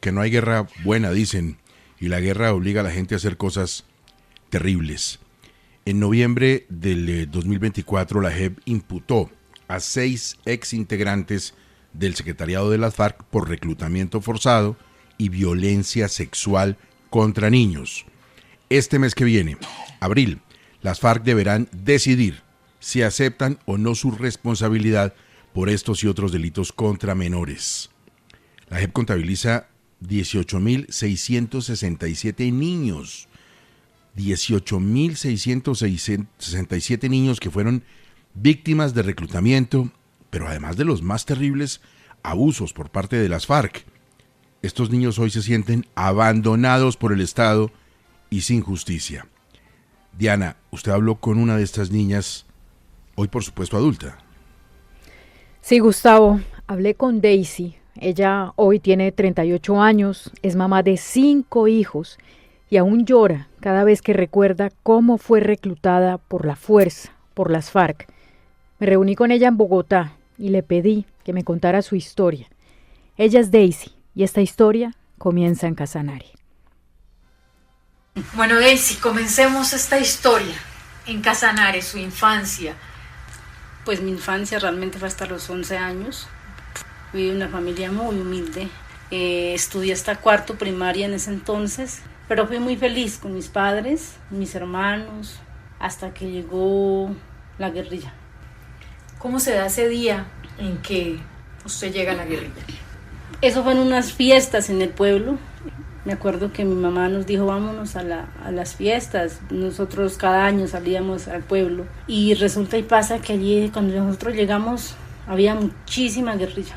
Que no hay guerra buena, dicen, y la guerra obliga a la gente a hacer cosas terribles. En noviembre del 2024, la JEP imputó a 6 exintegrantes del secretariado de las FARC por reclutamiento forzado y violencia sexual contra niños. Este mes que viene, abril, las FARC deberán decidir si aceptan o no su responsabilidad por estos y otros delitos contra menores. La JEP contabiliza 18.667 niños. 18.667 niños que fueron víctimas de reclutamiento, pero además de los más terribles abusos por parte de las FARC. Estos niños hoy se sienten abandonados por el Estado y sin justicia. Diana, usted habló con una de estas niñas, hoy por supuesto adulta. Sí, Gustavo, hablé con Daisy. Ella hoy tiene 38 años, es mamá de 5 hijos y aún llora cada vez que recuerda cómo fue reclutada por la fuerza, por las FARC. Me reuní con ella en Bogotá y le pedí que me contara su historia. Ella es Daisy y esta historia comienza en Casanare. Bueno, Daisy, comencemos esta historia. En Casanare, su infancia. Pues mi infancia realmente fue hasta los 11 años. Fui de una familia muy humilde. Estudié hasta cuarto primaria en ese entonces, pero fui muy feliz con mis padres, mis hermanos, hasta que llegó la guerrilla. ¿Cómo se da ese día en que usted llega a la guerrilla? Eso fue en unas fiestas en el pueblo. Me acuerdo que mi mamá nos dijo, vámonos a las fiestas. Nosotros cada año salíamos al pueblo. Y resulta y pasa que allí, cuando nosotros llegamos, había muchísima guerrilla.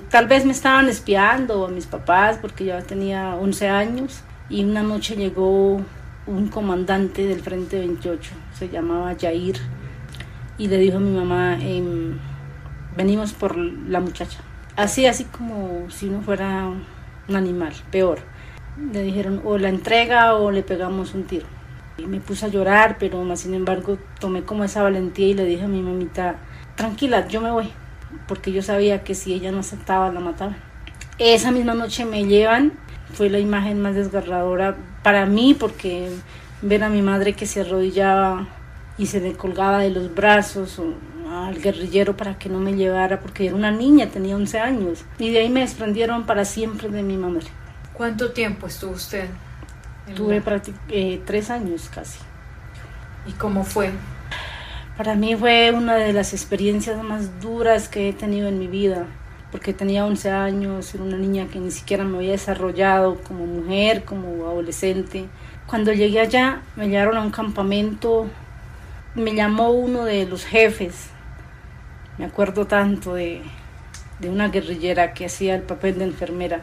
Tal vez me estaban espiando a mis papás porque yo tenía 11 años. Y una noche llegó un comandante del Frente 28, se llamaba Jair. Y le dijo a mi mamá, venimos por la muchacha. Así como si uno fuera un animal, peor. Le dijeron, o la entrega o le pegamos un tiro. Y me puse a llorar, pero más sin embargo tomé como esa valentía y le dije a mi mamita, tranquila, yo me voy, porque yo sabía que si ella no aceptaba, la mataba. Esa misma noche me llevan, fue la imagen más desgarradora para mí, porque ver a mi madre que se arrodillaba y se le colgaba de los brazos al guerrillero para que no me llevara, porque era una niña, tenía 11 años, y de ahí me desprendieron para siempre de mi madre. ¿Cuánto tiempo estuvo usted? Tuve 3 años casi. ¿Y cómo fue? Para mí fue una de las experiencias más duras que he tenido en mi vida, porque tenía 11 años, era una niña que ni siquiera me había desarrollado como mujer, como adolescente. Cuando llegué allá, me llevaron a un campamento, me llamó uno de los jefes. Me acuerdo tanto de una guerrillera que hacía el papel de enfermera.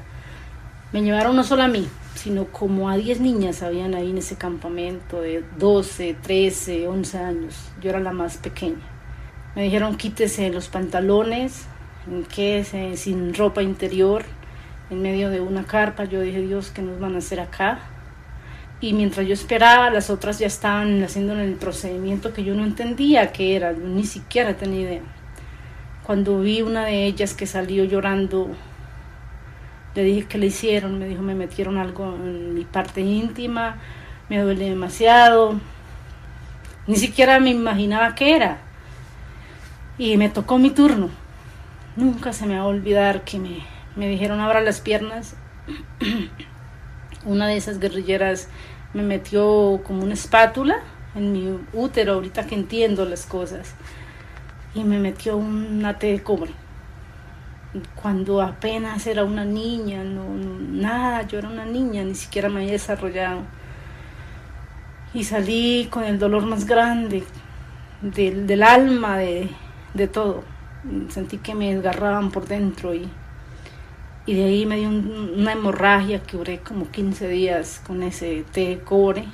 Me llevaron no solo a mí, sino como a 10 niñas habían ahí en ese campamento de 12, 13, 11 años. Yo era la más pequeña. Me dijeron quítese los pantalones, quédese sin ropa interior, en medio de una carpa. Yo dije, Dios, ¿qué nos van a hacer acá? Y mientras yo esperaba, las otras ya estaban haciendo el procedimiento que yo no entendía qué era, ni siquiera tenía idea. Cuando vi una de ellas que salió llorando, le dije, ¿qué le hicieron? Me dijo, me metieron algo en mi parte íntima, me duele demasiado. Ni siquiera me imaginaba qué era. Y me tocó mi turno. Nunca se me va a olvidar que me dijeron, abra las piernas. Una de esas guerrilleras me metió como una espátula en mi útero, ahorita que entiendo las cosas, y me metió un ate de cobre. Cuando apenas era una niña, nada, yo era una niña, ni siquiera me había desarrollado. Y salí con el dolor más grande del alma, de todo. Sentí que me desgarraban por dentro y de ahí me dio una hemorragia que duré como 15 días con ese té de cobre.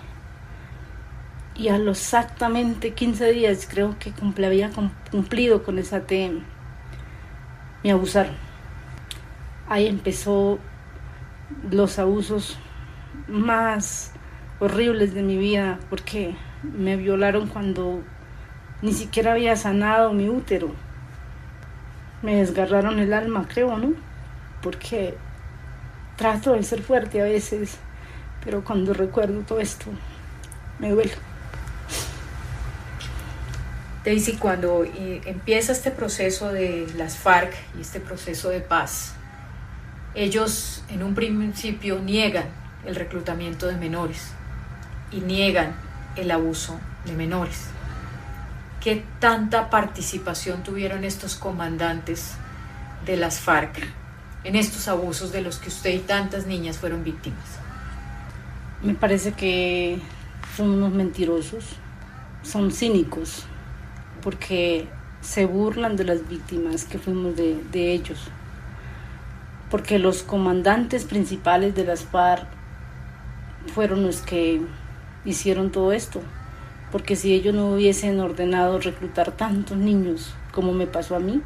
Y a los exactamente 15 días, creo que había cumplido con esa té, me abusaron. Ahí empezó los abusos más horribles de mi vida, porque me violaron cuando ni siquiera había sanado mi útero. Me desgarraron el alma, creo, ¿no? Porque Trato de ser fuerte a veces, pero cuando recuerdo todo esto, me duele. Daisy, cuando empieza este proceso de las FARC y este proceso de paz, ellos en un principio niegan el reclutamiento de menores y niegan el abuso de menores. ¿Qué tanta participación tuvieron estos comandantes de las FARC en estos abusos de los que usted y tantas niñas fueron víctimas? Me parece que son unos mentirosos, son cínicos, porque se burlan de las víctimas que fuimos de ellos. Porque los comandantes principales de las FARC fueron los que hicieron todo esto. Porque si ellos no hubiesen ordenado reclutar tantos niños como me pasó a mí,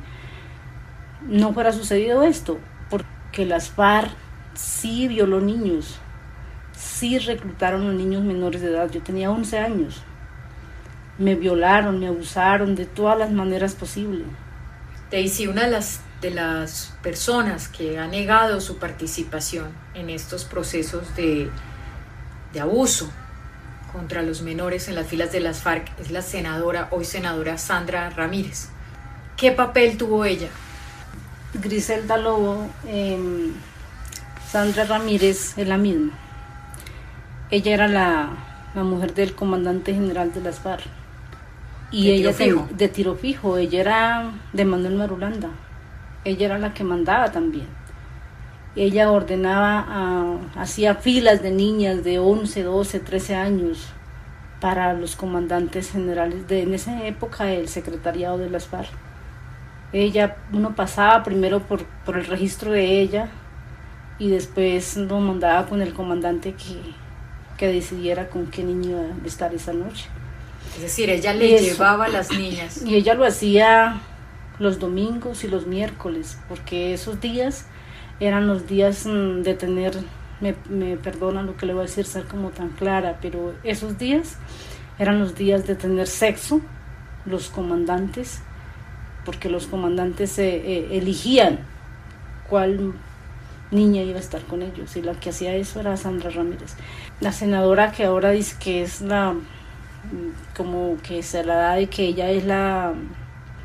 no fuera sucedido esto. Porque las FARC sí violó niños, sí reclutaron a niños menores de edad. Yo tenía 11 años. Me violaron, me abusaron de todas las maneras posibles. Daisy, una de las personas que ha negado su participación en estos procesos de abuso contra los menores en las filas de las FARC es la hoy senadora Sandra Ramírez. ¿Qué papel tuvo ella? Griselda Lobo, Sandra Ramírez es la misma. Ella era la mujer del comandante general de las FARC. Y ella de tiro fijo, ella era de Manuel Marulanda. Ella era la que mandaba también. Ella ordenaba, hacía filas de niñas de 11, 12, 13 años para los comandantes generales en esa época del secretariado de las FARC. Uno pasaba primero por el registro de ella y después lo mandaba con el comandante que decidiera con qué niño iba a estar esa noche. Es decir, ella le llevaba a las niñas. Y ella lo hacía los domingos y los miércoles, porque esos días eran los días de tener, me perdonan lo que le voy a decir, ser como tan clara, pero esos días eran los días de tener sexo, los comandantes, porque los comandantes eligían cuál niña iba a estar con ellos, y la que hacía eso era Sandra Ramírez. La senadora que ahora dice que es como que se la da de que ella es la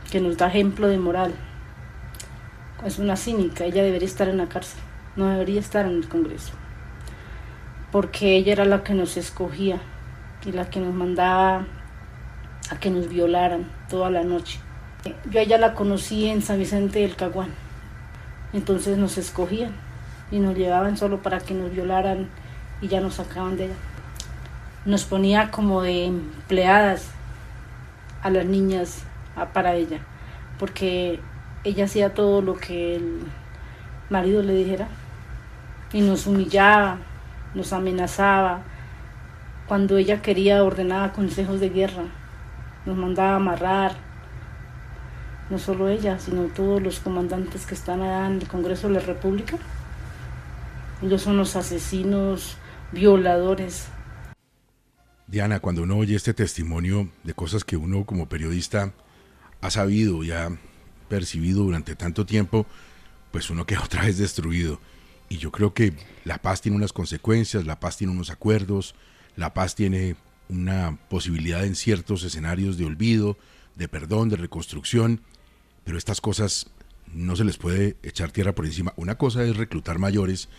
que nos da ejemplo de moral. Es una cínica, ella debería estar en la cárcel, no debería estar en el Congreso, porque ella era la que nos escogía y la que nos mandaba a que nos violaran toda la noche. Yo a ella la conocí en San Vicente del Caguán, entonces nos escogían y nos llevaban solo para que nos violaran y ya nos sacaban de ella. Nos ponía como de empleadas a las niñas para ella, porque ella hacía todo lo que el marido le dijera y nos humillaba, nos amenazaba. Cuando ella quería ordenaba consejos de guerra, nos mandaba a amarrar. No solo ella, sino todos los comandantes que están allá en el Congreso de la República. Ellos son los asesinos, violadores. Diana, cuando uno oye este testimonio de cosas que uno como periodista ha sabido y ha percibido durante tanto tiempo, pues uno queda otra vez destruido. Y yo creo que la paz tiene unas consecuencias, la paz tiene unos acuerdos, la paz tiene una posibilidad en ciertos escenarios de olvido, de perdón, de reconstrucción, pero estas cosas no se les puede echar tierra por encima. Una cosa es reclutar mayores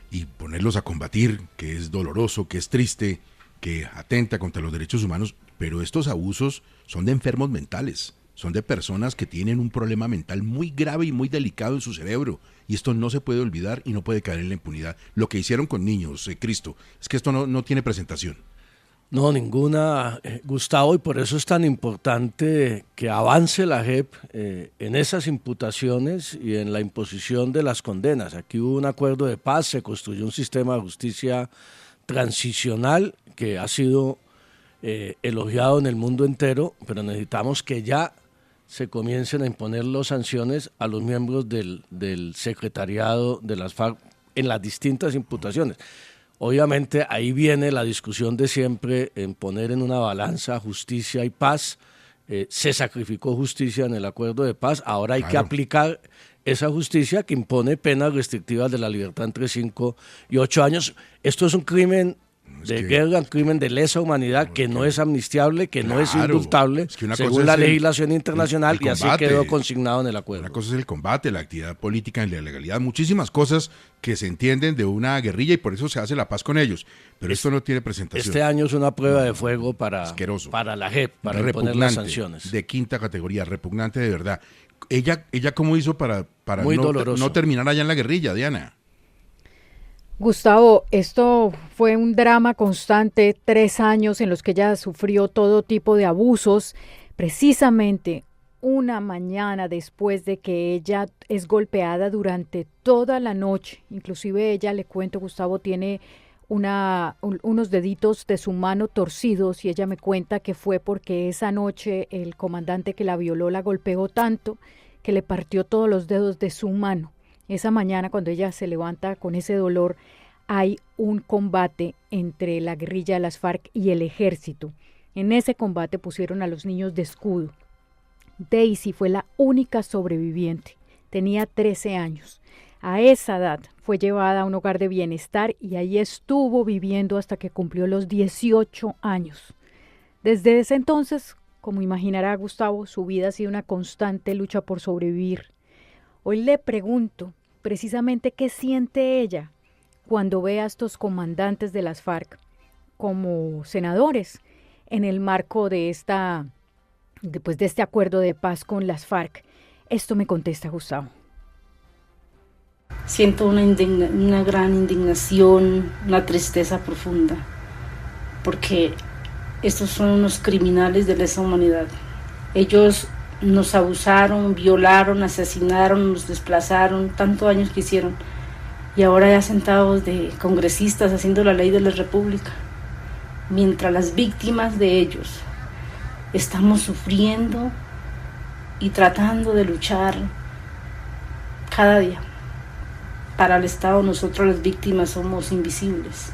y ponerlos a combatir, que es doloroso, que es triste, que atenta contra los derechos humanos, pero estos abusos son de enfermos mentales, son de personas que tienen un problema mental muy grave y muy delicado en su cerebro, y esto no se puede olvidar y no puede caer en la impunidad. Lo que hicieron con niños, Cristo, es que esto no tiene presentación. No, ninguna, Gustavo, y por eso es tan importante que avance la JEP en esas imputaciones y en la imposición de las condenas. Aquí hubo un acuerdo de paz, se construyó un sistema de justicia transicional que ha sido elogiado en el mundo entero, pero necesitamos que ya se comiencen a imponer las sanciones a los miembros del secretariado de las FARC en las distintas imputaciones. Obviamente ahí viene la discusión de siempre en poner en una balanza justicia y paz. Se sacrificó justicia en el acuerdo de paz, ahora hay que aplicar esa justicia que impone penas restrictivas de la libertad entre 5 y 8 años. Esto es un crimen de guerra, un crimen de lesa humanidad que no es amnistiable, que no es indultable, según la legislación internacional, y así quedó consignado en el acuerdo. Una cosa es el combate, la actividad política en la legalidad, muchísimas cosas que se entienden de una guerrilla y por eso se hace la paz con ellos, pero esto no tiene presentación. Este año es una prueba de fuego para la JEP, para imponer las sanciones. De quinta categoría, repugnante de verdad. ¿Ella cómo hizo para no terminar allá en la guerrilla, Diana? Gustavo, esto fue un drama constante, 3 años en los que ella sufrió todo tipo de abusos, precisamente una mañana después de que ella es golpeada durante toda la noche. Inclusive ella, le cuento, Gustavo, tiene unos deditos de su mano torcidos y ella me cuenta que fue porque esa noche el comandante que la violó la golpeó tanto que le partió todos los dedos de su mano. Esa mañana, cuando ella se levanta con ese dolor, hay un combate entre la guerrilla de las FARC y el ejército. En ese combate pusieron a los niños de escudo. Daisy fue la única sobreviviente. Tenía 13 años. A esa edad fue llevada a un hogar de bienestar y ahí estuvo viviendo hasta que cumplió los 18 años. Desde ese entonces, como imaginará Gustavo, su vida ha sido una constante lucha por sobrevivir. Hoy le pregunto precisamente qué siente ella cuando ve a estos comandantes de las FARC como senadores en el marco de este acuerdo de paz con las FARC. Esto me contesta Gustavo. Siento una gran indignación, una tristeza profunda, porque estos son unos criminales de lesa humanidad. Ellos nos abusaron, violaron, asesinaron, nos desplazaron, tantos años que hicieron, y ahora ya sentados de congresistas haciendo la ley de la República, mientras las víctimas de ellos estamos sufriendo y tratando de luchar cada día. Para el Estado, nosotros las víctimas somos invisibles.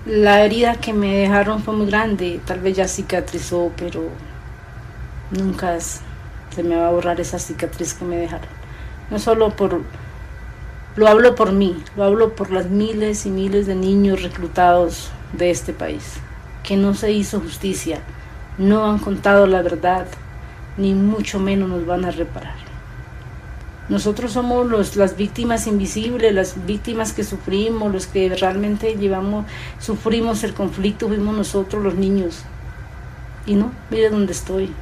La herida que me dejaron fue muy grande, tal vez ya cicatrizó, pero nunca se me va a borrar esa cicatriz que me dejaron. No solo lo hablo por mí, lo hablo por las miles y miles de niños reclutados de este país, que no se hizo justicia, no han contado la verdad, ni mucho menos nos van a reparar. Nosotros somos las víctimas invisibles, las víctimas que sufrimos, los que realmente sufrimos el conflicto, fuimos nosotros los niños. Y no, mire dónde estoy.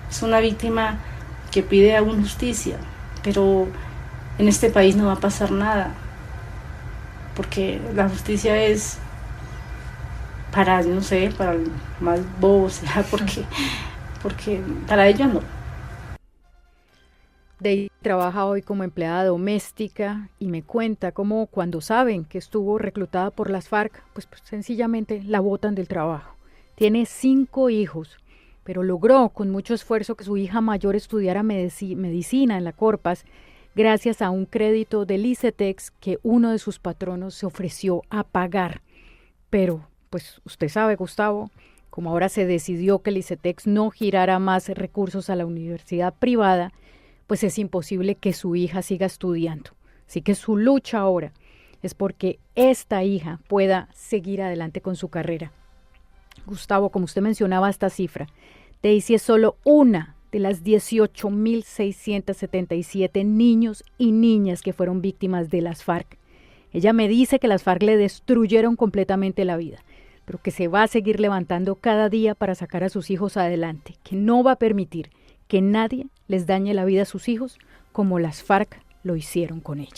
Es una víctima que pide aún justicia, pero en este país no va a pasar nada, porque la justicia es para, no sé, para el más bobo, o sea, porque para ellos no. Daisy trabaja hoy como empleada doméstica y me cuenta cómo cuando saben que estuvo reclutada por las FARC, pues sencillamente la botan del trabajo. Tiene 5 hijos, pero logró con mucho esfuerzo que su hija mayor estudiara medicina en la Corpas, gracias a un crédito del ICETEX que uno de sus patronos se ofreció a pagar. Pero, pues usted sabe, Gustavo, como ahora se decidió que el ICETEX no girara más recursos a la universidad privada, pues es imposible que su hija siga estudiando. Así que su lucha ahora es porque esta hija pueda seguir adelante con su carrera. Gustavo, como usted mencionaba esta cifra, Daisy es solo una de las 18.677 niños y niñas que fueron víctimas de las FARC. Ella me dice que las FARC le destruyeron completamente la vida, pero que se va a seguir levantando cada día para sacar a sus hijos adelante, que no va a permitir que nadie les dañe la vida a sus hijos como las FARC lo hicieron con ella.